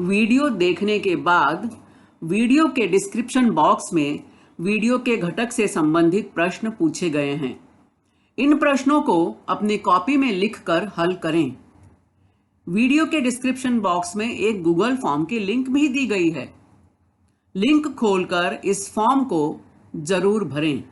Video देखने के बाद वीडियो के डिस्क्रिप्शन बॉक्स में वीडियो के घटक से संबंधित प्रश्न पूछे गए हैं। इन प्रश्नों को अपनी कॉपी में लिखकर हल करें। वीडियो के डिस्क्रिप्शन बॉक्स में एक गूगल फॉर्म की लिंक भी दी गई है। लिंक खोलकर इस फॉर्म को जरूर भरें।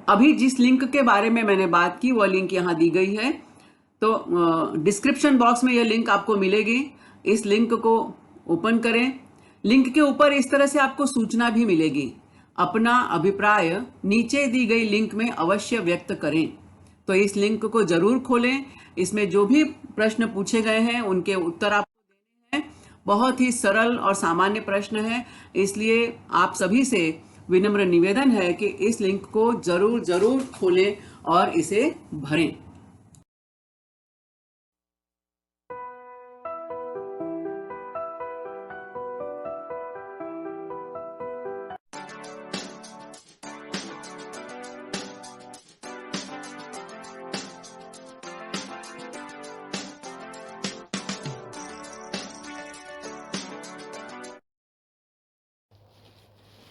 अभी जिस लिंक के बारे में मैंने बात की वो लिंक यहाँ दी गई है। तो डिस्क्रिप्शन बॉक्स में यह लिंक आपको मिलेगी। इस लिंक को ओपन करें। लिंक के ऊपर इस तरह से आपको सूचना भी मिलेगी। अपना अभिप्राय नीचे दी गई लिंक में अवश्य व्यक्त करें। तो इस लिंक को जरूर खोलें। इसमें जो भी प्रश्न पूछे गए हैं उनके उत्तर आपको देने हैं। बहुत ही सरल और सामान्य प्रश्न है, इसलिए आप सभी से विनम्र निवेदन है कि इस लिंक को जरूर जरूर खोलें और इसे भरें।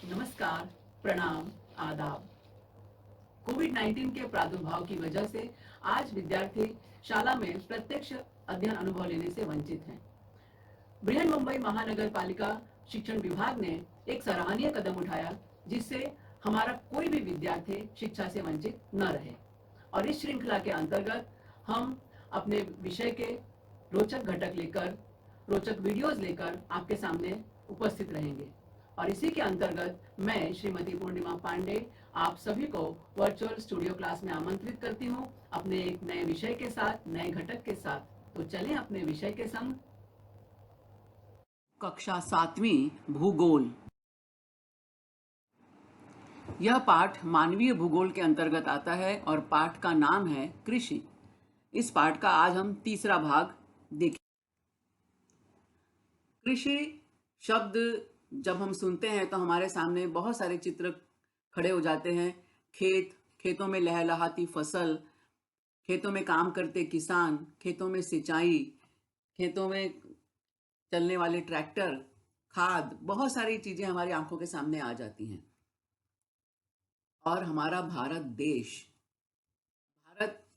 नमस्कार, प्रणाम, आदाब। कोविड-19 के प्रादुर्भाव की वजह से आज विद्यार्थी शाला में प्रत्यक्ष अध्ययन अनुभव लेने से वंचित हैं। बृहन्मुंबई महानगर पालिका शिक्षण विभाग ने एक सराहनीय कदम उठाया, जिससे हमारा कोई भी विद्यार्थी शिक्षा से वंचित न रहे। और इस श्रृंखला के अंतर्गत हम अपने विषय के रोचक घटक लेकर, रोचक वीडियोस लेकर आपके सामने उपस्थित रहेंगे। और इसी के अंतर्गत मैं श्रीमती पूर्णिमा पांडे आप सभी को वर्चुअल स्टूडियो क्लास में आमंत्रित करती हूं, अपने एक नए विषय के साथ, नए घटक के साथ। तो चलें अपने विषय के संग। कक्षा 7वीं भूगोल। यह पाठ मानवीय भूगोल के अंतर्गत आता है और पाठ का नाम है कृषि। इस पाठ का आज हम तीसरा भाग देखें। कृषि शब्द जब हम सुनते हैं तो हमारे सामने बहुत सारे चित्र खड़े हो जाते हैं। खेतों में लहलहाती फसल, खेतों में काम करते किसान, खेतों में सिंचाई, खेतों में चलने वाले ट्रैक्टर, खाद, बहुत सारी चीजें हमारी आंखों के सामने आ जाती हैं। और हमारा भारत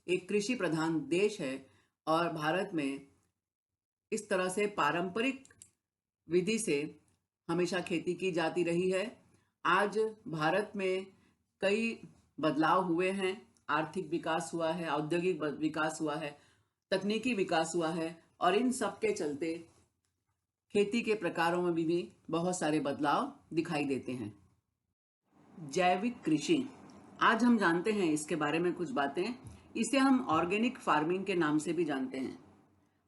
एक कृषि प्रधान देश है और भारत में इस तरह से पारंपरिक विधि से हमेशा खेती की जाती रही है। आज भारत में कई बदलाव हुए हैं। आर्थिक विकास हुआ है, औद्योगिक विकास हुआ है, तकनीकी विकास हुआ है और इन सब के चलते खेती के प्रकारों में भी बहुत सारे बदलाव दिखाई देते हैं। जैविक कृषि, आज हम जानते हैं इसके बारे में कुछ बातें। इसे हम ऑर्गेनिक फार्मिंग के नाम से भी जानते हैं।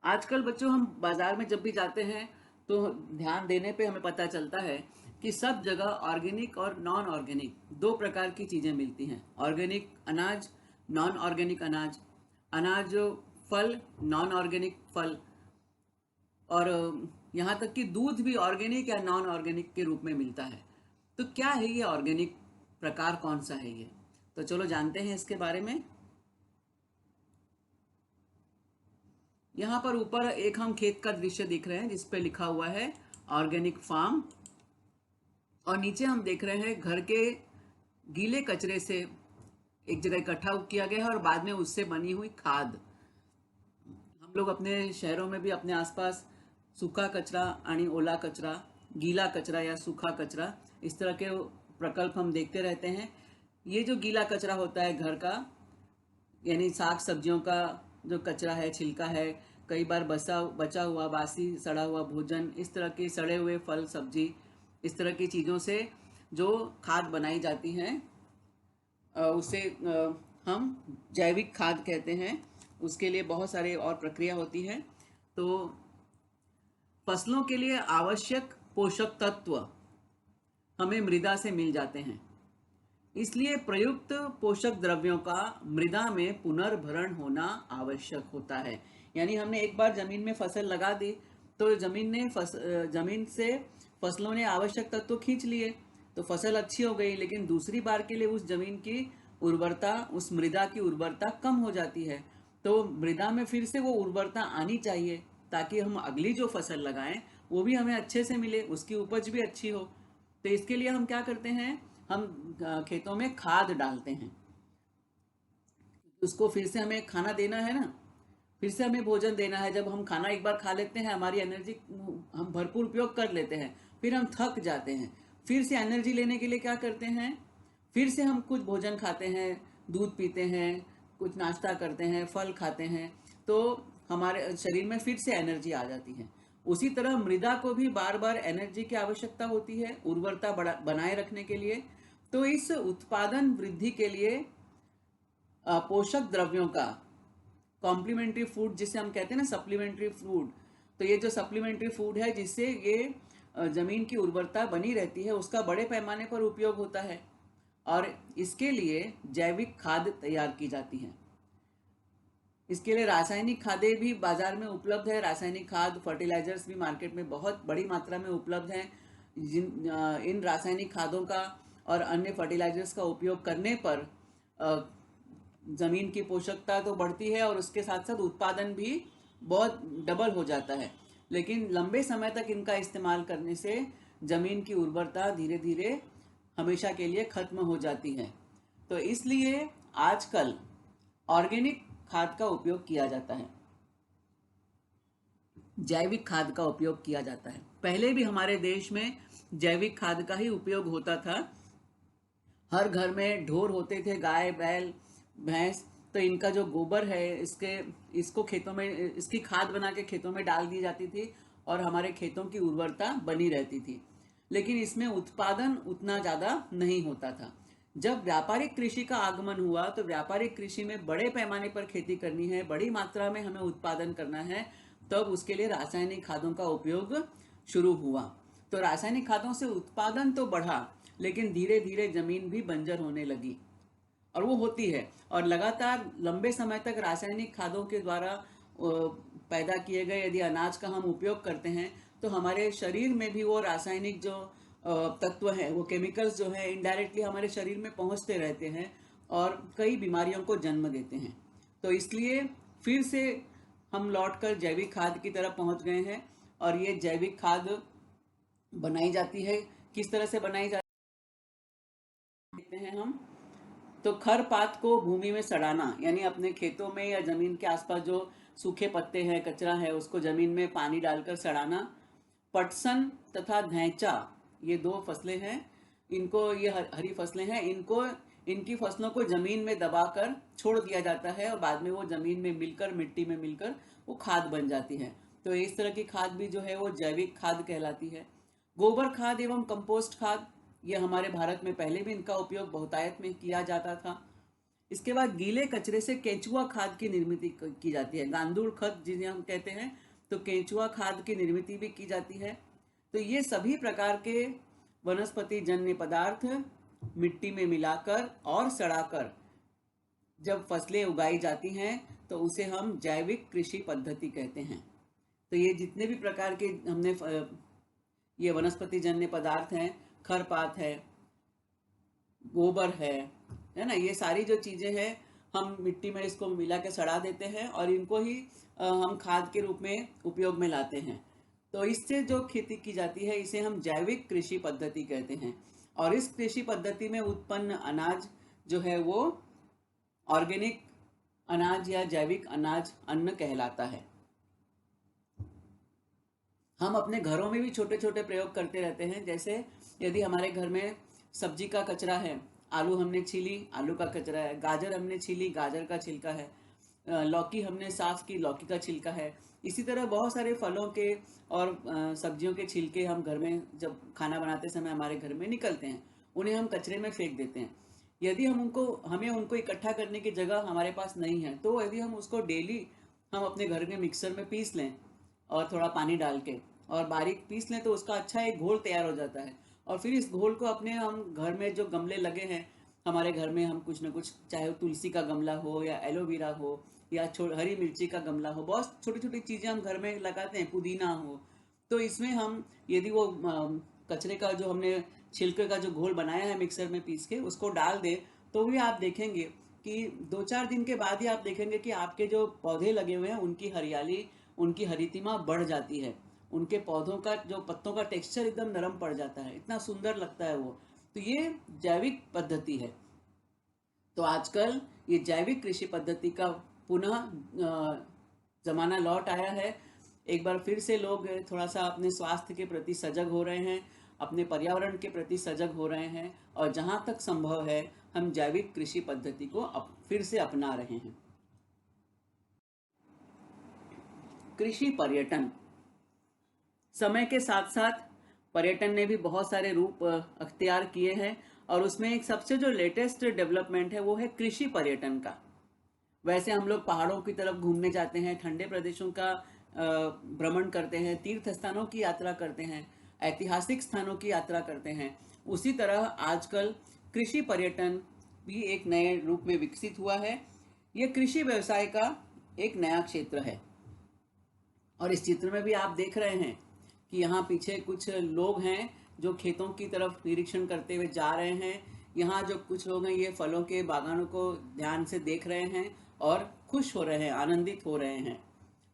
आजकल बच्चों हम बाजार में जब भी जाते हैं तो ध्यान देने पे हमें पता चलता है कि सब जगह ऑर्गेनिक और नॉन ऑर्गेनिक दो प्रकार की चीजें मिलती हैं। ऑर्गेनिक अनाज, नॉन ऑर्गेनिक अनाज, अनाज फल, नॉन ऑर्गेनिक फल, और यहाँ तक कि दूध भी ऑर्गेनिक या नॉन ऑर्गेनिक के रूप में मिलता है। तो क्या है ये ऑर्गेनिक प्रकार, कौन सा है ये? तो चलो जानते हैं इसके बारे में। यहाँ पर ऊपर एक हम खेत का दृश्य देख रहे हैं जिस पे लिखा हुआ है ऑर्गेनिक फार्म, और नीचे हम देख रहे हैं घर के गीले कचरे से एक जगह इकट्ठा किया गया है और बाद में उससे बनी हुई खाद। हम लोग अपने शहरों में भी अपने आसपास सूखा कचरा आणि ओला कचरा, गीला कचरा या सूखा कचरा, इस तरह के प्रकल्प हम देखते रहते हैं। ये जो गीला कचरा होता है घर का, यानी साग सब्जियों का जो कचरा है, छिलका है, कई बार बचा हुआ बासी सड़ा हुआ भोजन, इस तरह के सड़े हुए फल सब्जी, इस तरह की चीज़ों से जो खाद बनाई जाती हैं उसे हम जैविक खाद कहते हैं। उसके लिए बहुत सारे और प्रक्रिया होती है। तो फसलों के लिए आवश्यक पोषक तत्व हमें मृदा से मिल जाते हैं, इसलिए प्रयुक्त पोषक द्रव्यों का मृदा में पुनर्भरण होना आवश्यक होता है। यानी हमने एक बार जमीन में फसल लगा दी तो जमीन से फसलों ने आवश्यक तत्व खींच लिए, तो फसल अच्छी हो गई, लेकिन दूसरी बार के लिए उस जमीन की उर्वरता, उस मृदा की उर्वरता कम हो जाती है। तो मृदा में फिर से वो उर्वरता आनी चाहिए, ताकि हम अगली जो फसल लगाएं वो भी हमें अच्छे से मिले, उसकी उपज भी अच्छी हो। तो इसके लिए हम क्या करते हैं, हम खेतों में खाद डालते हैं। उसको फिर से हमें खाना देना है ना, फिर से हमें भोजन देना है। जब हम खाना एक बार खा लेते हैं, हमारी एनर्जी हम भरपूर उपयोग कर लेते हैं, फिर हम थक जाते हैं। फिर से एनर्जी लेने के लिए क्या करते हैं, फिर से हम कुछ भोजन खाते हैं, दूध पीते हैं, कुछ नाश्ता करते हैं, फल खाते हैं, तो हमारे शरीर में फिर से एनर्जी आ जाती है। उसी तरह मृदा को भी बार बार एनर्जी की आवश्यकता होती है उर्वरता बनाए रखने के लिए। तो इस उत्पादन वृद्धि के लिए पोषक द्रव्यों का, कॉम्प्लीमेंट्री फूड जिसे हम कहते हैं ना, सप्लीमेंट्री फूड, तो ये जो सप्लीमेंट्री फूड है जिससे ये जमीन की उर्वरता बनी रहती है, उसका बड़े पैमाने पर उपयोग होता है। और इसके लिए जैविक खाद तैयार की जाती है। इसके लिए रासायनिक खादें भी बाजार में उपलब्ध है। रासायनिक खाद, फर्टिलाइजर्स भी मार्केट में बहुत बड़ी मात्रा में उपलब्ध हैं। इन रासायनिक खादों का और अन्य फर्टिलाइजर्स का उपयोग करने पर जमीन की पोषकता तो बढ़ती है और उसके साथ साथ उत्पादन भी बहुत डबल हो जाता है। लेकिन लंबे समय तक इनका इस्तेमाल करने से जमीन की उर्वरता धीरे धीरे हमेशा के लिए खत्म हो जाती है। तो इसलिए आजकल ऑर्गेनिक खाद का उपयोग किया जाता है, जैविक खाद का उपयोग किया जाता है। पहले भी हमारे देश में जैविक खाद का ही उपयोग होता था। हर घर में ढोर होते थे, गाय, बैल, भैंस, तो इनका जो गोबर है इसको खेतों में, इसकी खाद बना के खेतों में डाल दी जाती थी और हमारे खेतों की उर्वरता बनी रहती थी। लेकिन इसमें उत्पादन उतना ज़्यादा नहीं होता था। जब व्यापारिक कृषि का आगमन हुआ तो व्यापारिक कृषि में बड़े पैमाने पर खेती करनी है, बड़ी मात्रा में हमें उत्पादन करना है, तब उसके लिए रासायनिक खादों का उपयोग शुरू हुआ। तो रासायनिक खादों से उत्पादन तो बढ़ा, लेकिन धीरे धीरे जमीन भी बंजर होने लगी, और वो होती है। और लगातार लंबे समय तक रासायनिक खादों के द्वारा पैदा किए गए यदि अनाज का हम उपयोग करते हैं, तो हमारे शरीर में भी वो रासायनिक जो तत्व हैं, वो केमिकल्स जो हैं, इनडायरेक्टली हमारे शरीर में पहुंचते रहते हैं और कई बीमारियों को जन्म देते हैं। तो इसलिए फिर से हम लौटकर जैविक खाद की तरफ पहुंच गए हैं। और ये जैविक खाद बनाई जाती है, किस तरह से बनाई जाती है हम, तो खरपात को भूमि में सड़ाना, यानी अपने खेतों में या जमीन के आसपास जो सूखे पत्ते हैं, कचरा है, उसको जमीन में पानी डालकर सड़ाना। पटसन तथा धैंचा, ये दो फसलें हैं, इनको, ये हरी फसलें हैं, इनकी फसलों को जमीन में दबाकर छोड़ दिया जाता है और बाद में वो जमीन में मिलकर, मिट्टी में मिलकर वो खाद बन जाती है। तो इस तरह की खाद भी जो है वो जैविक खाद कहलाती है। गोबर खाद एवं कंपोस्ट खाद, ये हमारे भारत में पहले भी इनका उपयोग बहुतायत में किया जाता था। इसके बाद गीले कचरे से केंचुआ खाद की निर्मित की जाती है, गांडूल खाद जिन्हें हम कहते हैं, तो केंचुआ खाद की निर्मित भी की जाती है। तो ये सभी प्रकार के वनस्पति जन्य पदार्थ मिट्टी में मिलाकर और सड़ाकर जब फसलें उगाई जाती हैं, तो उसे हम जैविक कृषि पद्धति कहते हैं। तो ये जितने भी प्रकार के हमने ये वनस्पति जन्य पदार्थ हैं, खरपात है, गोबर है ना, ये सारी जो चीजें हैं, हम मिट्टी में इसको मिला के सड़ा देते हैं और इनको ही हम खाद के रूप में उपयोग में लाते हैं। तो इससे जो खेती की जाती है, इसे हम जैविक कृषि पद्धति कहते हैं। और इस कृषि पद्धति में उत्पन्न अनाज जो है वो ऑर्गेनिक अनाज या जैविक अनाज, अन्न कहलाता है। हम अपने घरों में भी छोटे छोटे प्रयोग करते रहते हैं। जैसे यदि हमारे घर में सब्जी का कचरा है, आलू हमने छीली, आलू का कचरा है, गाजर हमने छीली, गाजर का छिलका है, लौकी हमने साफ की, लौकी का छिलका है। इसी तरह बहुत सारे फलों के और सब्जियों के छिलके हम घर में जब खाना बनाते समय हमारे घर में निकलते हैं, उन्हें हम कचरे में फेंक देते हैं। यदि हमें उनको इकट्ठा करने की जगह हमारे पास नहीं है, तो यदि हम उसको डेली हम अपने घर के मिक्सर में पीस लें और थोड़ा पानी डाल के और बारीक पीस लें, तो उसका अच्छा एक घोल तैयार हो जाता है। और फिर इस घोल को अपने, हम घर में जो गमले लगे हैं हमारे घर में, हम कुछ ना कुछ, चाहे तुलसी का गमला हो या एलोवेरा हो या हरी मिर्ची का गमला हो, बहुत छोटी छोटी चीज़ें हम घर में लगाते हैं, पुदीना हो, तो इसमें हम यदि वो कचरे का जो हमने छिलके का जो घोल बनाया है मिक्सर में पीस के उसको डाल दे, तो भी आप देखेंगे कि 2-4 दिन के बाद ही आप देखेंगे कि आपके जो पौधे लगे हुए हैं उनकी हरियाली, उनकी हरितिमा बढ़ जाती है। उनके पौधों का जो पत्तों का टेक्सचर एकदम नरम पड़ जाता है, इतना सुंदर लगता है वो। तो ये जैविक पद्धति है। तो आजकल ये जैविक कृषि पद्धति का पुनः जमाना लौट आया है। एक बार फिर से लोग थोड़ा सा अपने स्वास्थ्य के प्रति सजग हो रहे हैं, अपने पर्यावरण के प्रति सजग हो रहे हैं, और जहाँ तक संभव है हम जैविक कृषि पद्धति को फिर से अपना रहे हैं। कृषि पर्यटन, समय के साथ साथ पर्यटन ने भी बहुत सारे रूप अख्तियार किए हैं, और उसमें एक सबसे जो लेटेस्ट डेवलपमेंट है वो है कृषि पर्यटन का। वैसे हम लोग पहाड़ों की तरफ घूमने जाते हैं, ठंडे प्रदेशों का भ्रमण करते हैं, तीर्थ स्थानों की यात्रा करते हैं, ऐतिहासिक स्थानों की यात्रा करते हैं। उसी तरह आजकल कृषि पर्यटन भी एक नए रूप में विकसित हुआ है। ये कृषि व्यवसाय का एक नया क्षेत्र है, और इस चित्र में भी आप देख रहे हैं कि यहाँ पीछे कुछ लोग हैं जो खेतों की तरफ निरीक्षण करते हुए जा रहे हैं। यहाँ जो कुछ लोग हैं ये फलों के बागानों को ध्यान से देख रहे हैं और खुश हो रहे हैं, आनंदित हो रहे हैं।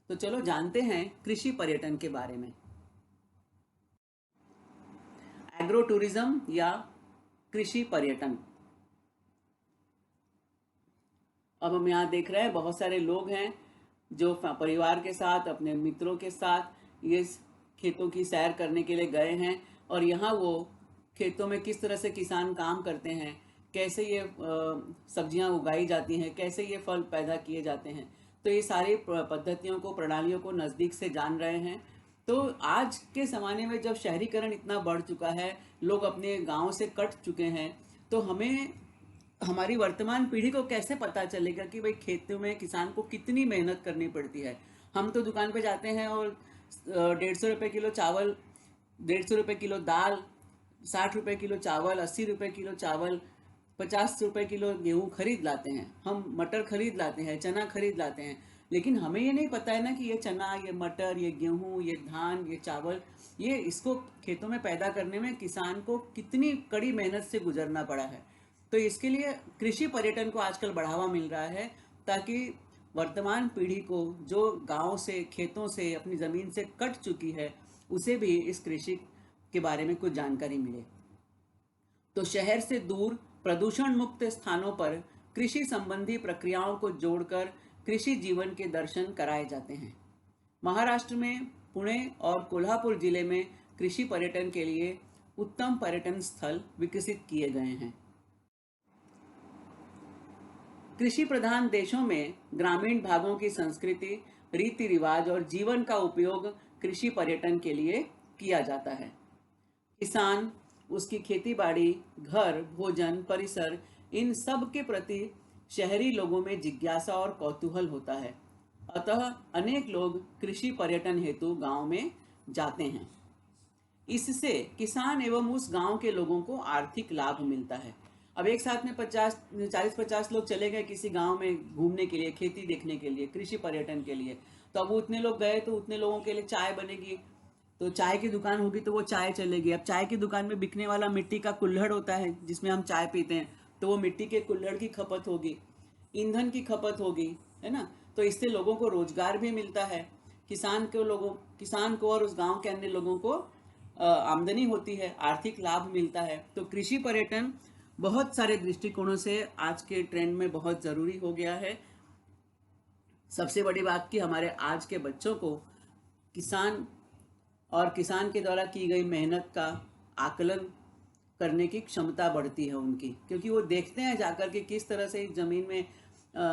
तो चलो जानते हैं कृषि पर्यटन के बारे में। एग्रो टूरिज्म या कृषि पर्यटन। अब हम यहाँ देख रहे हैं बहुत सारे लोग हैं जो परिवार के साथ, अपने मित्रों के साथ ये खेतों की सैर करने के लिए गए हैं, और यहाँ वो खेतों में किस तरह से किसान काम करते हैं, कैसे ये सब्जियां उगाई जाती हैं, कैसे ये फल पैदा किए जाते हैं, तो ये सारी पद्धतियों को, प्रणालियों को नज़दीक से जान रहे हैं। तो आज के ज़माने में जब शहरीकरण इतना बढ़ चुका है, लोग अपने गाँव से कट चुके हैं, तो हमें हमारी वर्तमान पीढ़ी को कैसे पता चलेगा कि भाई खेतों में किसान को कितनी मेहनत करनी पड़ती है। हम तो दुकान पे जाते हैं और 150 रुपये किलो चावल, 150 रुपये किलो दाल, 60 रुपये किलो चावल, 80 रुपये किलो चावल, 50 रुपये किलो गेहूँ खरीद लाते हैं। हम मटर खरीद लाते हैं, चना खरीद लाते हैं, लेकिन हमें ये नहीं पता है ना कि ये चना, ये मटर, ये गेहूँ, ये धान, ये चावल, ये इसको खेतों में पैदा करने में किसान को कितनी कड़ी मेहनत से गुजरना पड़ा है। तो इसके लिए कृषि पर्यटन को आजकल बढ़ावा मिल रहा है, ताकि वर्तमान पीढ़ी को जो गांव से, खेतों से, अपनी ज़मीन से कट चुकी है, उसे भी इस कृषि के बारे में कुछ जानकारी मिले। तो शहर से दूर प्रदूषण मुक्त स्थानों पर कृषि संबंधी प्रक्रियाओं को जोड़कर कृषि जीवन के दर्शन कराए जाते हैं। महाराष्ट्र में पुणे और कोल्हापुर जिले में कृषि पर्यटन के लिए उत्तम पर्यटन स्थल विकसित किए गए हैं। कृषि प्रधान देशों में ग्रामीण भागों की संस्कृति, रीति रिवाज और जीवन का उपयोग कृषि पर्यटन के लिए किया जाता है। किसान, उसकी खेती बाड़ी, घर, भोजन, परिसर, इन सब के प्रति शहरी लोगों में जिज्ञासा और कौतूहल होता है। अतः अनेक लोग कृषि पर्यटन हेतु गांव में जाते हैं। इससे किसान एवं उस गांव के लोगों को आर्थिक लाभ मिलता है। अब एक साथ में 40-50 लोग चले गए किसी गांव में घूमने के लिए, खेती देखने के लिए, कृषि पर्यटन के लिए, तो अब उतने लोग गए तो उतने लोगों के लिए चाय बनेगी, तो चाय की दुकान होगी तो वो चाय चलेगी। अब चाय की दुकान में बिकने वाला मिट्टी का कुल्हड़ होता है जिसमें हम चाय पीते हैं, तो वो मिट्टी के कुल्हड़ की खपत होगी, ईंधन की खपत होगी, है ना। तो इससे लोगों को रोजगार भी मिलता है, किसान को और उस गांव के अन्य लोगों को आमदनी होती है, आर्थिक लाभ मिलता है। तो कृषि पर्यटन बहुत सारे दृष्टिकोणों से आज के ट्रेंड में बहुत ज़रूरी हो गया है। सबसे बड़ी बात कि हमारे आज के बच्चों को किसान और किसान के द्वारा की गई मेहनत का आकलन करने की क्षमता बढ़ती है उनकी, क्योंकि वो देखते हैं जाकर के किस तरह से ज़मीन में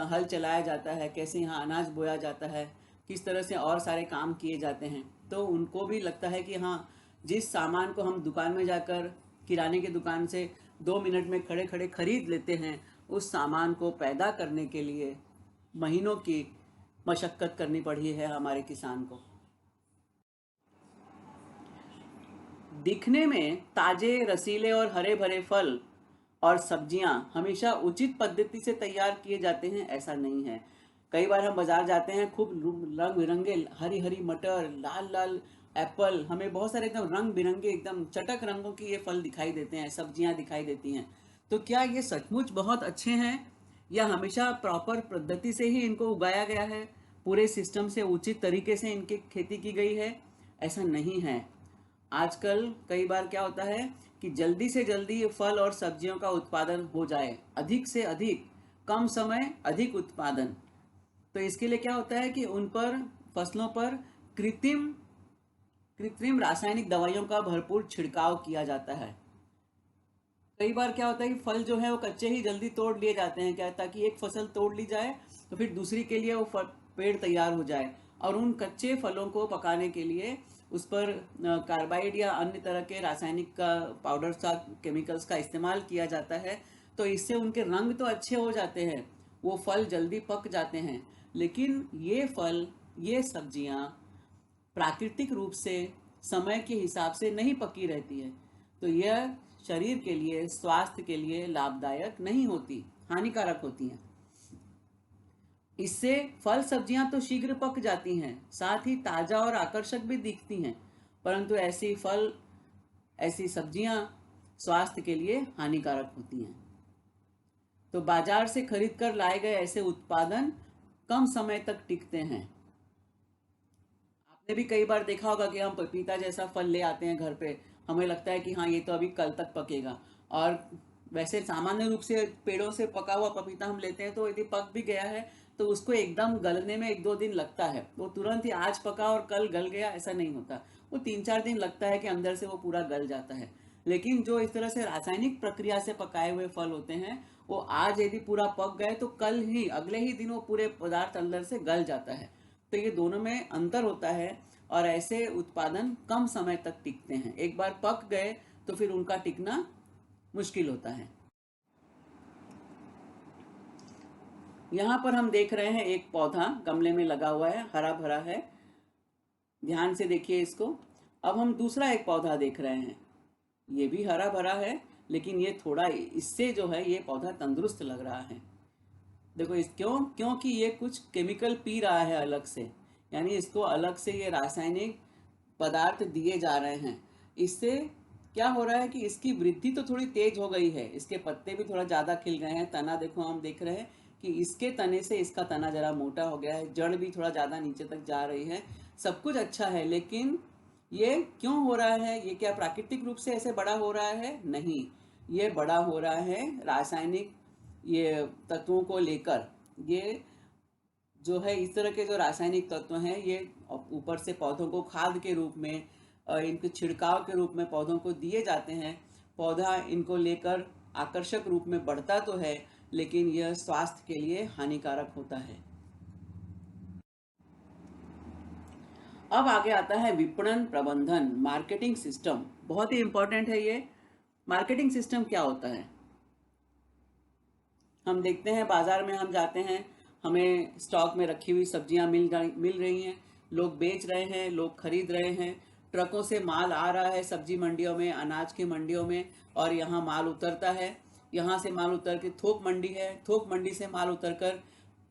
हल चलाया जाता है, कैसे यहाँ अनाज बोया जाता है, किस तरह से और सारे काम किए जाते हैं। तो उनको भी लगता है कि हाँ, जिस सामान को हम दुकान में जाकर, किराने की दुकान से 2 मिनट में खड़े खड़े खरीद लेते हैं, उस सामान को पैदा करने के लिए महीनों की मशक्क़त करनी पड़ी है हमारे किसान को। दिखने में ताजे, रसीले और हरे भरे फल और सब्जियां हमेशा उचित पद्धति से तैयार किए जाते हैं, ऐसा नहीं है। कई बार हम बाजार जाते हैं, खूब रंग बिरंगे हरी हरी मटर, लाल लाल एप्पल, हमें बहुत सारे एकदम रंग बिरंगे एकदम चटक रंगों की ये फल दिखाई देते हैं, सब्जियां दिखाई देती हैं। तो क्या ये सचमुच बहुत अच्छे हैं, या हमेशा प्रॉपर पद्धति से ही इनको उगाया गया है, पूरे सिस्टम से उचित तरीके से इनकी खेती की गई है? ऐसा नहीं है। आजकल कई बार क्या होता है कि जल्दी से जल्दी फल और सब्जियों का उत्पादन हो जाए, अधिक से अधिक, कम समय अधिक उत्पादन। तो इसके लिए क्या होता है कि उन पर, फसलों पर कृत्रिम कृत्रिम रासायनिक दवाइयों का भरपूर छिड़काव किया जाता है। कई बार क्या होता है कि फल जो है वो कच्चे ही जल्दी तोड़ लिए जाते हैं, क्या, ताकि एक फसल तोड़ ली जाए तो फिर दूसरी के लिए वो पेड़ तैयार हो जाए। और उन कच्चे फलों को पकाने के लिए उस पर कार्बाइड या अन्य तरह के रासायनिक का पाउडर का, केमिकल्स का इस्तेमाल किया जाता है। तो इससे उनके रंग तो अच्छे हो जाते हैं, वो फल जल्दी पक जाते हैं, लेकिन ये फल, ये सब्जियां प्राकृतिक रूप से समय के हिसाब से नहीं पकी रहती है। तो यह शरीर के लिए, स्वास्थ्य के लिए लाभदायक नहीं होती, हानिकारक होती हैं। इससे फल सब्जियां तो शीघ्र पक जाती हैं, साथ ही ताजा और आकर्षक भी दिखती हैं, परंतु ऐसी सब्जियां स्वास्थ्य के लिए हानिकारक होती हैं। तो बाजार से खरीद कर लाए गए ऐसे उत्पादन कम समय तक टिकते हैं। आपने भी कई बार देखा होगा कि हम पपीता जैसा फल ले आते हैं घर पे, हमें लगता है कि हाँ ये तो अभी कल तक पकेगा, और वैसे सामान्य रूप से पेड़ों से पका हुआ पपीता हम लेते हैं तो यदि पक भी गया है तो उसको एकदम गलने में 1-2 दिन लगता है। वो तुरंत ही आज पका और कल गल गया ऐसा नहीं होता, वो 3-4 दिन लगता है कि अंदर से वो पूरा गल जाता है। लेकिन जो इस तरह से रासायनिक प्रक्रिया से पकाए हुए फल होते हैं, वो आज यदि पूरा पक गए तो कल ही, अगले ही दिन वो पूरे पदार्थ अंदर से गल जाता है। तो ये दोनों में अंतर होता है, और ऐसे उत्पादन कम समय तक टिकते हैं। एक बार पक गए तो फिर उनका टिकना मुश्किल होता है। यहाँ पर हम देख रहे हैं एक पौधा गमले में लगा हुआ है, हरा भरा है, ध्यान से देखिए इसको। अब हम दूसरा एक पौधा देख रहे हैं, ये भी हरा भरा है, लेकिन ये थोड़ा, इससे जो है ये पौधा तंदुरुस्त लग रहा है। देखो इस, क्योंकि ये कुछ केमिकल पी रहा है अलग से, यानी इसको अलग से ये रासायनिक पदार्थ दिए जा रहे हैं। इससे क्या हो रहा है कि इसकी वृद्धि तो थोड़ी तेज हो गई है, इसके पत्ते भी थोड़ा ज़्यादा खिल गए हैं, तना देखो हम देख रहे हैं कि इसके तने से इसका तना जरा मोटा हो गया है, जड़ भी थोड़ा ज़्यादा नीचे तक जा रही है, सब कुछ अच्छा है। लेकिन ये क्यों हो रहा है? ये क्या प्राकृतिक रूप से ऐसे बड़ा हो रहा है? नहीं, ये बड़ा हो रहा है रासायनिक ये तत्वों को लेकर। ये जो है, इस तरह के जो रासायनिक तत्व हैं, ये ऊपर से पौधों को खाद के रूप में, इनके छिड़काव के रूप में पौधों को दिए जाते हैं। पौधा इनको लेकर आकर्षक रूप में बढ़ता तो है, लेकिन यह स्वास्थ्य के लिए हानिकारक होता है। अब आगे आता है विपणन प्रबंधन, मार्केटिंग सिस्टम। बहुत ही इंपॉर्टेंट है ये। मार्केटिंग सिस्टम क्या होता है? हम देखते हैं बाजार में हम जाते हैं, हमें स्टॉक में रखी हुई सब्जियां मिल रही हैं, लोग बेच रहे हैं, लोग खरीद रहे हैं, ट्रकों से माल आ रहा है सब्जी मंडियों में, अनाज की मंडियों में, और यहाँ माल उतरता है। यहाँ से माल उतर के थोक मंडी है, थोक मंडी से माल उतर कर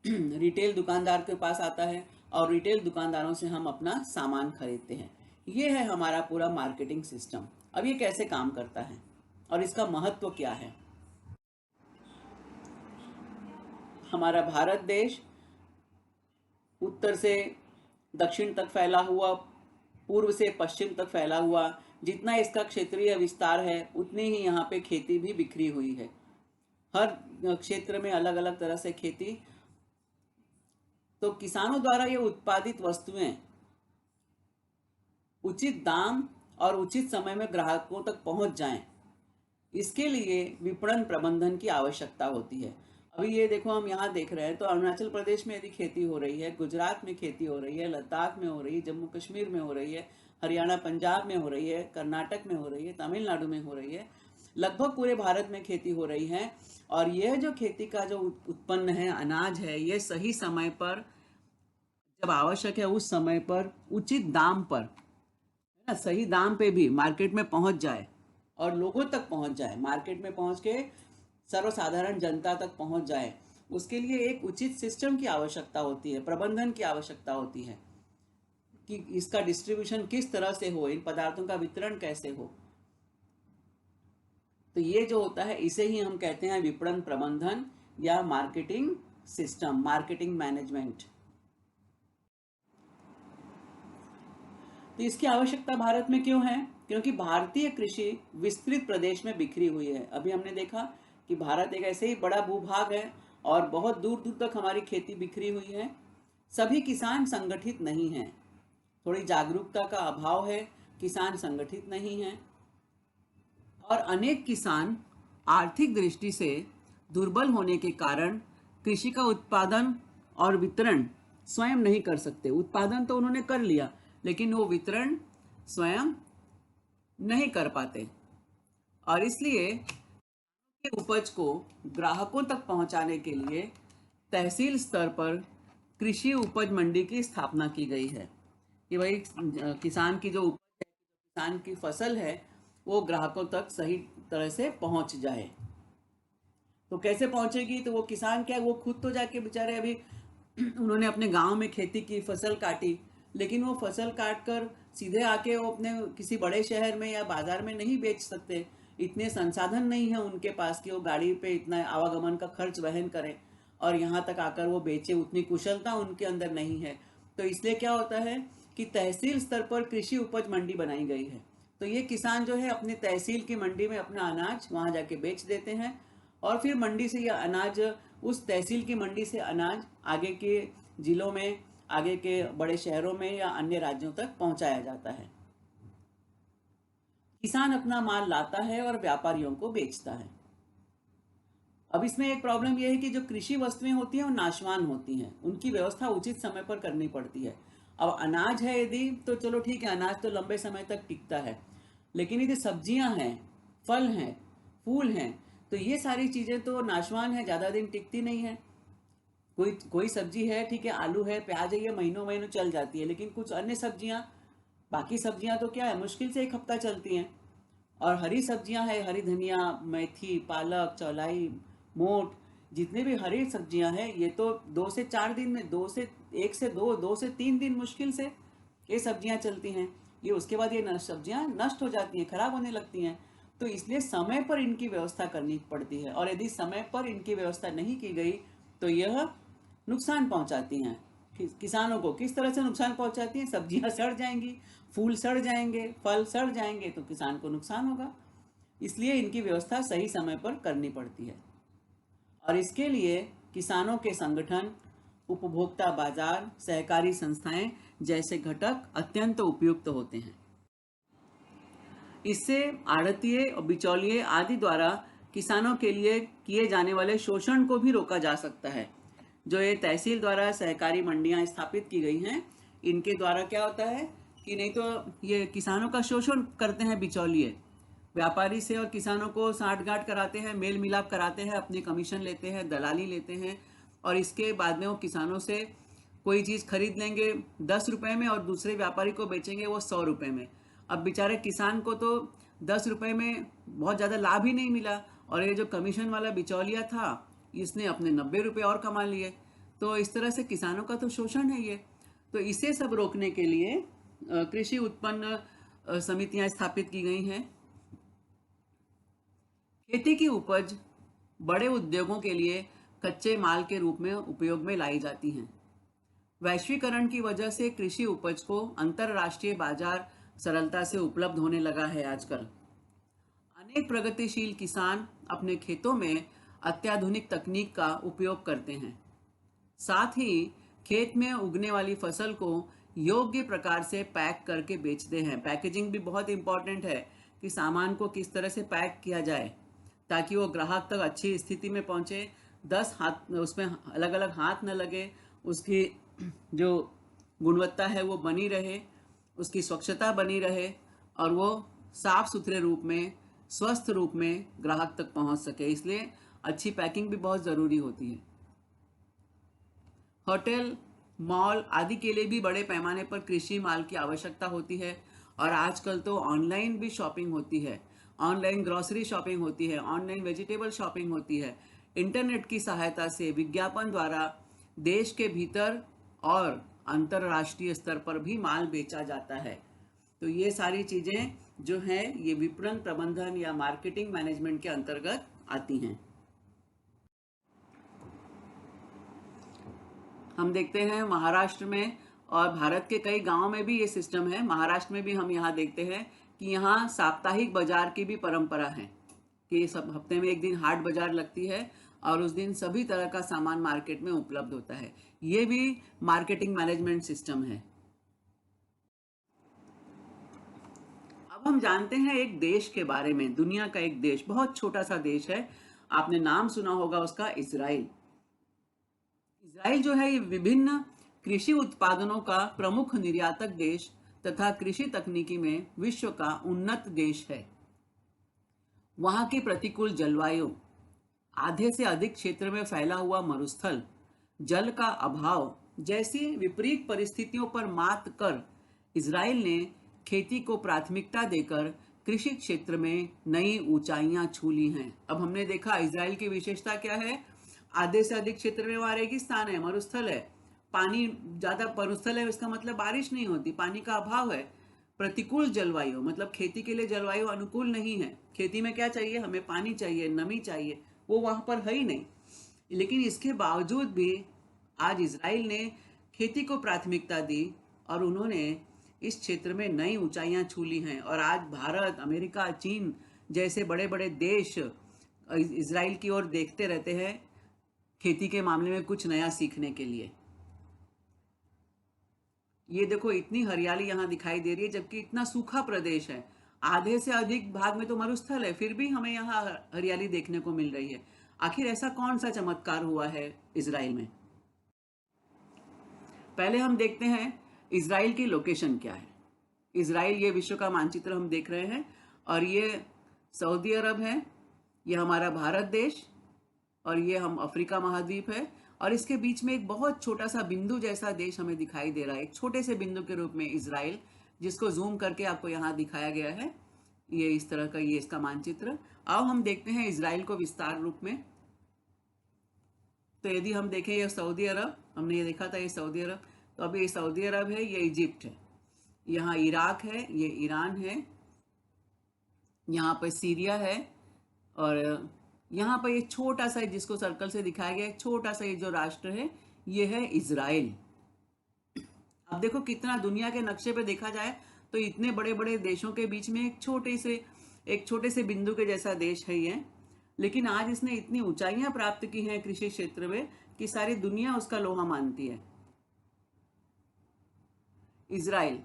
रिटेल दुकानदार के पास आता है, और रिटेल दुकानदारों से हम अपना सामान खरीदते हैं। ये है हमारा पूरा मार्केटिंग सिस्टम। अब ये कैसे काम करता है और इसका महत्व क्या है? हमारा भारत देश उत्तर से दक्षिण तक फैला हुआ, पूर्व से पश्चिम तक फैला हुआ, जितना इसका क्षेत्रीय विस्तार है उतनी ही यहाँ पे खेती भी बिखरी हुई है। हर क्षेत्र में अलग अलग तरह से खेती। तो किसानों द्वारा ये उत्पादित वस्तुएं उचित दाम और उचित समय में ग्राहकों तक पहुंच जाएं, इसके लिए विपणन प्रबंधन की आवश्यकता होती है। अभी ये देखो, हम यहाँ देख रहे हैं तो अरुणाचल प्रदेश में यदि खेती हो रही है, गुजरात में खेती हो रही है, लद्दाख में हो रही है, जम्मू कश्मीर में हो रही है, हरियाणा पंजाब में हो रही है, कर्नाटक में हो रही है, तमिलनाडु में हो रही है, लगभग पूरे भारत में खेती हो रही है। और यह जो खेती का जो उत्पन्न है, अनाज है, ये सही समय पर, जब आवश्यक है उस समय पर, उचित दाम पर, है ना, सही दाम पे भी मार्केट में पहुंच जाए और लोगों तक पहुंच जाए, मार्केट में पहुंच के सर्वसाधारण जनता तक पहुंच जाए, उसके लिए एक उचित सिस्टम की आवश्यकता होती है, प्रबंधन की आवश्यकता होती है। कि इसका डिस्ट्रीब्यूशन किस तरह से हो, इन पदार्थों का वितरण कैसे हो। तो ये जो होता है इसे ही हम कहते हैं विपणन प्रबंधन या मार्केटिंग सिस्टम, मार्केटिंग मैनेजमेंट। तो इसकी आवश्यकता भारत में क्यों है? क्योंकि भारतीय कृषि विस्तृत प्रदेश में बिखरी हुई है। अभी हमने देखा कि भारत एक ऐसे ही बड़ा भूभाग है और बहुत दूर दूर तक हमारी खेती बिखरी हुई है। सभी किसान संगठित नहीं हैं, थोड़ी जागरूकता का अभाव है, किसान संगठित नहीं हैं, और अनेक किसान आर्थिक दृष्टि से दुर्बल होने के कारण कृषि का उत्पादन और वितरण स्वयं नहीं कर सकते। उत्पादन तो उन्होंने कर लिया लेकिन वो वितरण स्वयं नहीं कर पाते, और इसलिए उपज को ग्राहकों तक पहुंचाने के लिए तहसील स्तर पर कृषि उपज मंडी की स्थापना की गई है कि भाई किसान की जो उपज है, किसान की फसल है, वो ग्राहकों तक सही तरह से पहुंच जाए। तो कैसे पहुंचेगी? तो वो किसान क्या, वो खुद तो जाके बेचारे अभी उन्होंने अपने गांव में खेती की, फसल काटी, लेकिन वो फसल काट कर सीधे आके वो अपने किसी बड़े शहर में या बाजार में नहीं बेच सकते। इतने संसाधन नहीं है उनके पास कि वो गाड़ी पे इतना आवागमन का खर्च वहन करें और यहाँ तक आकर वो बेचे, उतनी कुशलता उनके अंदर नहीं है। तो इसलिए क्या होता है कि तहसील स्तर पर कृषि उपज मंडी बनाई गई है। तो ये किसान जो है अपने तहसील की मंडी में अपना अनाज वहाँ जाके बेच देते हैं, और फिर मंडी से यह अनाज, उस तहसील की मंडी से अनाज आगे के जिलों में, आगे के बड़े शहरों में या अन्य राज्यों तक पहुंचाया जाता है। किसान अपना माल लाता है और व्यापारियों को बेचता है। अब इसमें एक प्रॉब्लम यह है कि जो कृषि वस्तुएं होती हैं वो नाशवान होती हैं, उनकी व्यवस्था उचित समय पर करनी पड़ती है। अब अनाज है यदि, तो चलो ठीक है, अनाज तो लंबे समय तक टिकता है, लेकिन यदि सब्जियां हैं, फल हैं, फूल हैं, तो ये सारी चीजें तो नाशवान है, ज्यादा दिन टिकती नहीं है। कोई कोई सब्जी है, ठीक है, आलू है, प्याज है, ये महीनों महीनों चल जाती है, लेकिन कुछ अन्य सब्जियां, बाकी सब्जियां तो क्या है, मुश्किल से 1 हफ्ता चलती हैं। और हरी सब्जियां है, हरी धनिया, मेथी, पालक, चौलाई, मोठ, जितने भी हरी सब्जियां हैं, ये तो 2 से 4 दिन में, 2 से 3 दिन मुश्किल से ये सब्जियां चलती हैं। ये उसके बाद ये सब्जियां नष्ट हो जाती हैं, खराब होने लगती हैं। तो इसलिए समय पर इनकी व्यवस्था करनी पड़ती है, और यदि समय पर इनकी व्यवस्था नहीं की गई तो यह नुकसान पहुंचाती हैं। किसानों को किस तरह से नुकसान पहुंचाती हैं? सब्जियां सड़ जाएंगी, फूल सड़ जाएंगे, फल सड़ जाएंगे, तो किसान को नुकसान होगा। इसलिए इनकी व्यवस्था सही समय पर करनी पड़ती है, और इसके लिए किसानों के संगठन, उपभोक्ता बाजार, सहकारी संस्थाएं जैसे घटक अत्यंत उपयुक्त होते हैं। इससे आड़तिये और बिचौलिए आदि द्वारा किसानों के लिए किए जाने वाले शोषण को भी रोका जा सकता है। जो ये तहसील द्वारा सहकारी मंडियां स्थापित की गई हैं, इनके द्वारा क्या होता है कि नहीं तो ये किसानों का शोषण करते हैं बिचौलिए, व्यापारी से और किसानों को साठगांठ कराते हैं, मेल मिलाप कराते हैं, अपनी कमीशन लेते हैं, दलाली लेते हैं, और इसके बाद में वो किसानों से कोई चीज़ खरीद लेंगे 10 रुपये में और दूसरे व्यापारी को बेचेंगे वो 100 रुपये में। अब बेचारे किसान को तो 10 रुपये में बहुत ज़्यादा लाभ ही नहीं मिला, और ये जो कमीशन वाला बिचौलिया था इसने अपने 90 रुपये और कमा लिए। तो इस तरह से किसानों का तो शोषण है ये। तो इसे सब रोकने के लिए कृषि उत्पन्न समितियां स्थापित की गई हैं। खेती की उपज बड़े उद्योगों के लिए कच्चे माल के रूप में उपयोग में लाई जाती हैं। वैश्वीकरण की वजह से कृषि उपज को अंतरराष्ट्रीय बाजार सरलता से उपलब्ध होने लगा है आजकल। अनेक प्रगतिशील किसान अपने खेतों में अत्याधुनिक तकनीक का उपयोग करते हैं। साथ ही खेत में उगने वाली फसल को योग्य प्रकार से पैक करके बेचते हैं। पैकेजिंग भी बहुत इंपॉर्टेंट है कि सामान को किस तरह से पैक किया जाए ताकि वो ग्राहक तक अच्छी स्थिति में पहुंचे, 10 हाथ उसमें अलग अलग हाथ न लगे, उसकी जो गुणवत्ता है वो बनी रहे, उसकी स्वच्छता बनी रहे, और वो साफ सुथरे रूप में, स्वस्थ रूप में ग्राहक तक पहुंच सके। इसलिए अच्छी पैकिंग भी बहुत ज़रूरी होती है। होटल, मॉल आदि के लिए भी बड़े पैमाने पर कृषि माल की आवश्यकता होती है, और आजकल तो ऑनलाइन भी शॉपिंग होती है, ऑनलाइन ग्रोसरी शॉपिंग होती है, ऑनलाइन वेजिटेबल शॉपिंग होती है। इंटरनेट की सहायता से विज्ञापन द्वारा देश के भीतर और अंतरराष्ट्रीय स्तर पर भी माल बेचा जाता है। तो ये सारी चीज़ें जो हैं ये विपणन प्रबंधन या मार्केटिंग मैनेजमेंट के अंतर्गत आती हैं। हम देखते हैं महाराष्ट्र में और भारत के कई गांवों में भी ये सिस्टम है। महाराष्ट्र में भी हम यहाँ देखते हैं कि यहाँ साप्ताहिक बाजार की भी परंपरा है कि सब हफ्ते में एक दिन हाट बाजार लगती है और उस दिन सभी तरह का सामान मार्केट में उपलब्ध होता है। ये भी मार्केटिंग मैनेजमेंट सिस्टम है। अब हम जानते हैं एक देश के बारे में, दुनिया का एक देश, बहुत छोटा सा देश है, आपने नाम सुना होगा उसका, इजराइल। इजराइल जो है ये विभिन्न कृषि उत्पादनों का प्रमुख निर्यातक देश तथा कृषि तकनीकी में विश्व का उन्नत देश है। वहां की प्रतिकूल जलवायु, आधे से अधिक क्षेत्र में फैला हुआ मरुस्थल, जल का अभाव जैसी विपरीत परिस्थितियों पर मात कर इजराइल ने खेती को प्राथमिकता देकर कृषि क्षेत्र में नई ऊंचाइयां छू ली हैं। अब हमने देखा इजराइल की विशेषता क्या है, आधे से अधिक क्षेत्र में वहां रेगिस्तान है, मरुस्थल है, पानी ज्यादा, मरुस्थल है इसका मतलब बारिश नहीं होती, पानी का अभाव है। प्रतिकूल जलवायु मतलब खेती के लिए जलवायु अनुकूल नहीं है। खेती में क्या चाहिए, हमें पानी चाहिए, नमी चाहिए, वो वहां पर है ही नहीं। लेकिन इसके बावजूद भी आज इजराइल ने खेती को प्राथमिकता दी और उन्होंने इस क्षेत्र में नई ऊंचाइयां छू ली हैं। और आज भारत, अमेरिका, चीन जैसे बड़े बड़े देश इजराइल की ओर देखते रहते हैं खेती के मामले में कुछ नया सीखने के लिए। ये देखो इतनी हरियाली यहाँ दिखाई दे रही है जबकि इतना सूखा प्रदेश है, आधे से अधिक भाग में तो मरुस्थल है, फिर भी हमें यहाँ हरियाली देखने को मिल रही है। आखिर ऐसा कौन सा चमत्कार हुआ है इजराइल में? पहले हम देखते हैं इजराइल की लोकेशन क्या है। इजराइल, ये विश्व का मानचित्र हम देख रहे हैं और ये सऊदी अरब है, ये हमारा भारत देश और ये हम अफ्रीका महाद्वीप है और इसके बीच में एक बहुत छोटा सा बिंदु जैसा देश हमें दिखाई दे रहा है, एक छोटे से बिंदु के रूप में इजराइल, जिसको जूम करके आपको यहाँ दिखाया गया है। ये इस तरह का, ये इसका मानचित्र। आओ हम देखते हैं इजराइल को विस्तार रूप में। तो यदि हम देखें ये सऊदी अरब, हमने ये देखा था ये सऊदी अरब, तो अभी ये सऊदी अरब है, ये इजिप्ट है, यहाँ इराक है, ये ईरान है, यहाँ पर सीरिया है और यहाँ पर ये छोटा सा जिसको सर्कल से दिखाया गया है, छोटा सा ये जो राष्ट्र है ये है इजराइल। अब देखो कितना दुनिया के नक्शे पे देखा जाए तो इतने बड़े बड़े देशों के बीच में एक छोटे से बिंदु के जैसा देश है ये, लेकिन आज इसने इतनी ऊंचाइयां प्राप्त की हैं कृषि क्षेत्र में कि सारी दुनिया उसका लोहा मानती है। इजराइल,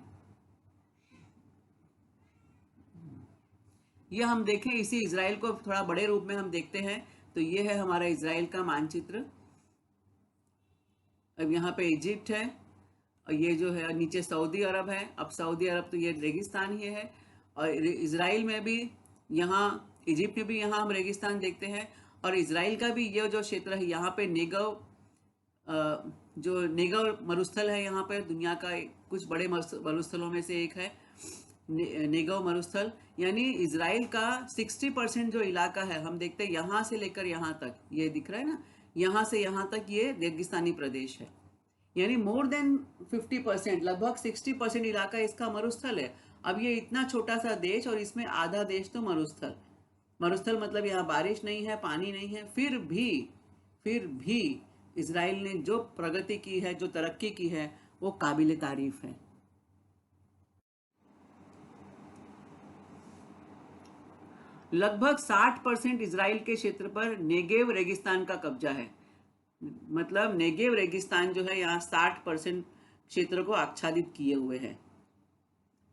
ये हम देखें इसी इजराइल को थोड़ा बड़े रूप में हम देखते हैं तो ये है हमारा इजराइल का मानचित्र। अब यहाँ पे इजिप्ट है और ये जो है नीचे सऊदी अरब है। अब सऊदी अरब तो ये रेगिस्तान ही है और इजराइल में भी, यहाँ इजिप्ट में भी यहाँ हम रेगिस्तान देखते हैं और इजराइल का भी ये जो क्षेत्र है यहाँ पे नेगव, जो नेगव मरुस्थल है, यहाँ पर दुनिया का कुछ बड़े मरुस्थलों में से एक है नेगव मरुस्थल। यानी इजराइल का 60% जो इलाका है हम देखते हैं यहाँ से लेकर यहाँ तक, ये दिख रहा है ना, यहाँ से यहाँ तक ये रेगिस्तानी प्रदेश है। यानी मोर देन 50%, लगभग 60% इलाका इसका मरुस्थल है। अब ये इतना छोटा सा देश और इसमें आधा देश तो मरुस्थल, मरुस्थल मतलब यहाँ बारिश नहीं है, पानी नहीं है, फिर भी इजराइल ने जो प्रगति की है, जो तरक्की की है, वो काबिले तारीफ है। लगभग 60% इजराइल के क्षेत्र पर नेगेव रेगिस्तान का कब्जा है। मतलब नेगेव रेगिस्तान जो है यहाँ 60% क्षेत्र को आच्छादित किए हुए है।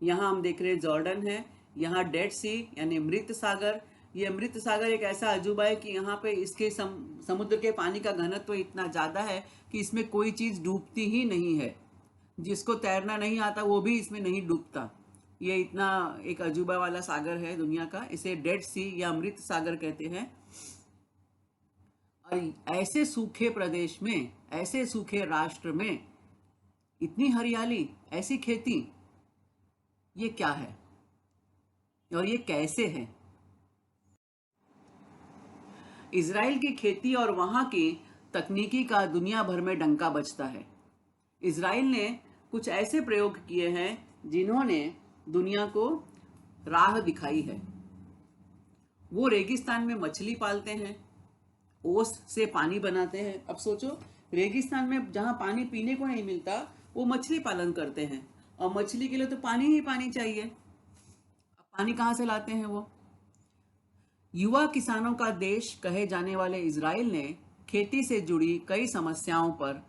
यहाँ हम देख रहे हैं जॉर्डन है, यहाँ डेड सी यानी मृत सागर। ये मृत सागर एक ऐसा अजूबा है कि यहाँ पे इसके समुद्र के पानी का घनत्व इतना ज़्यादा है कि इसमें कोई चीज़ डूबती ही नहीं है। जिसको तैरना नहीं आता वो भी इसमें नहीं डूबता। ये इतना एक अजूबा वाला सागर है दुनिया का, इसे डेड सी या मृत सागर कहते हैं। और ऐसे सूखे प्रदेश में, ऐसे सूखे राष्ट्र में इतनी हरियाली, ऐसी खेती, ये क्या है और ये कैसे है? इजराइल की खेती और वहां की तकनीकी का दुनिया भर में डंका बजता है। इजराइल ने कुछ ऐसे प्रयोग किए हैं जिन्होंने दुनिया को राह दिखाई है। वो रेगिस्तान में मछली पालते हैं, ओस से पानी बनाते हैं। अब सोचो, रेगिस्तान में जहाँ पानी पीने को नहीं मिलता वो मछली पालन करते हैं, और मछली के लिए तो पानी ही पानी चाहिए। अब पानी कहाँ से लाते हैं वो? युवा किसानों का देश कहे जाने वाले इजराइल ने खेती से जुड़ी कई समस्याओं पर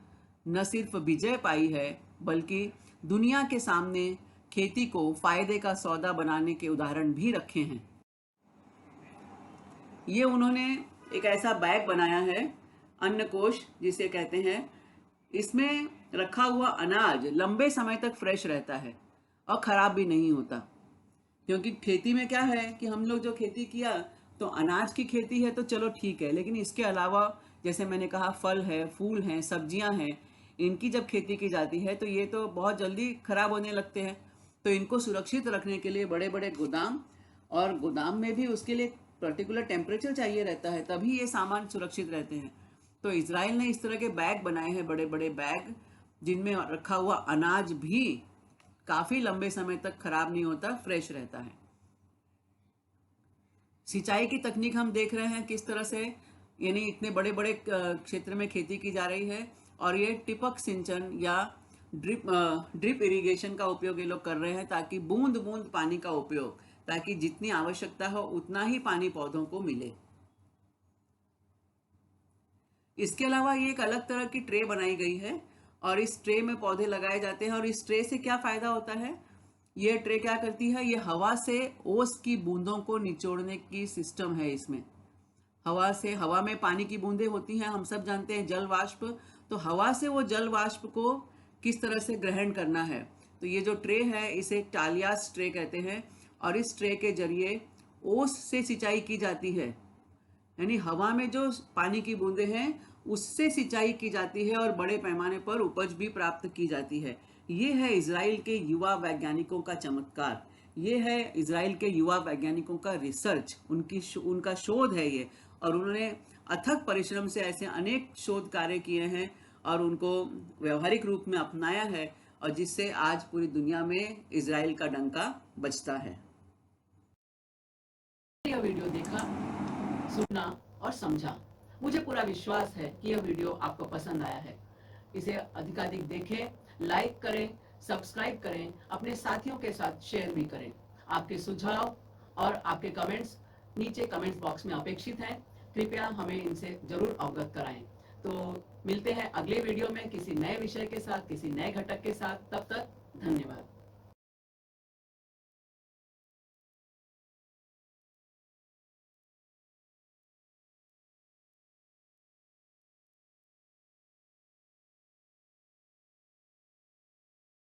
न सिर्फ विजय पाई है, बल्कि दुनिया के सामने खेती को फायदे का सौदा बनाने के उदाहरण भी रखे हैं। ये उन्होंने एक ऐसा बैग बनाया है, अन्न कोश जिसे कहते हैं। इसमें रखा हुआ अनाज लंबे समय तक फ्रेश रहता है और खराब भी नहीं होता। क्योंकि खेती में क्या है कि हम लोग जो खेती किया, तो अनाज की खेती है तो चलो ठीक है, लेकिन इसके अलावा जैसे मैंने कहा फल है, फूल हैं, सब्जियां हैं, इनकी जब खेती की जाती है तो ये तो बहुत जल्दी खराब होने लगते हैं। तो इनको सुरक्षित रखने के लिए बड़े बड़े गोदाम, और गोदाम में भी उसके लिए पर्टिकुलर टेम्परेचर चाहिए रहता है, तभी ये सामान सुरक्षित रहते हैं। तो इजराइल ने इस तरह के बैग बनाए हैं, बड़े बड़े बैग, जिनमें रखा हुआ अनाज भी काफी लंबे समय तक खराब नहीं होता, फ्रेश रहता है। सिंचाई की तकनीक हम देख रहे हैं किस तरह से, यानी इतने बड़े बड़े क्षेत्र में खेती की जा रही है, और ये टिपक सिंचन या ड्रिप इरिगेशन का उपयोग ये लोग कर रहे हैं, ताकि बूंद बूंद पानी का उपयोग, ताकि जितनी आवश्यकता हो उतना ही पानी पौधों को मिले। इसके अलावा ये एक अलग तरह की ट्रे बनाई गई है, और इस ट्रे में पौधे लगाए जाते हैं। और इस ट्रे से क्या फायदा होता है? ये ट्रे क्या करती है, ये हवा से ओस की बूंदों को निचोड़ने की सिस्टम है इसमें। हवा में पानी की बूंदें होती हैं, हम सब जानते हैं, जल वाष्प। तो हवा से वो जल वाष्प को किस तरह से ग्रहण करना है, तो ये जो ट्रे है इसे टालियास ट्रे कहते हैं। और इस ट्रे के जरिए ओस से सिंचाई की जाती है, यानी हवा में जो पानी की बूंदें हैं उससे सिंचाई की जाती है, और बड़े पैमाने पर उपज भी प्राप्त की जाती है। ये है इजराइल के युवा वैज्ञानिकों का चमत्कार। ये है इजराइल के युवा वैज्ञानिकों का रिसर्च, उनका शोध है ये। और उन्होंने अथक परिश्रम से ऐसे अनेक शोध कार्य किए हैं और उनको व्यवहारिक रूप में अपनाया है, और जिससे आज पूरी दुनिया में इजराइल का डंका बजता है। यह वीडियो देखा, सुना और समझा। मुझे पूरा विश्वास है कि यह वीडियो आपको पसंद आया है। इसे अधिकाधिक देखें, लाइक करें, सब्सक्राइब करें, अपने साथियों के साथ शेयर भी करें। आपके सुझाव और आपके कमेंट्स नीचे कमेंट्स बॉक्स में अपेक्षित हैं। कृपया हमें इनसे जरूर अवगत कराएं। तो मिलते हैं अगले वीडियो में किसी नए विषय के साथ, किसी नए घटक के साथ। तब तक धन्यवाद।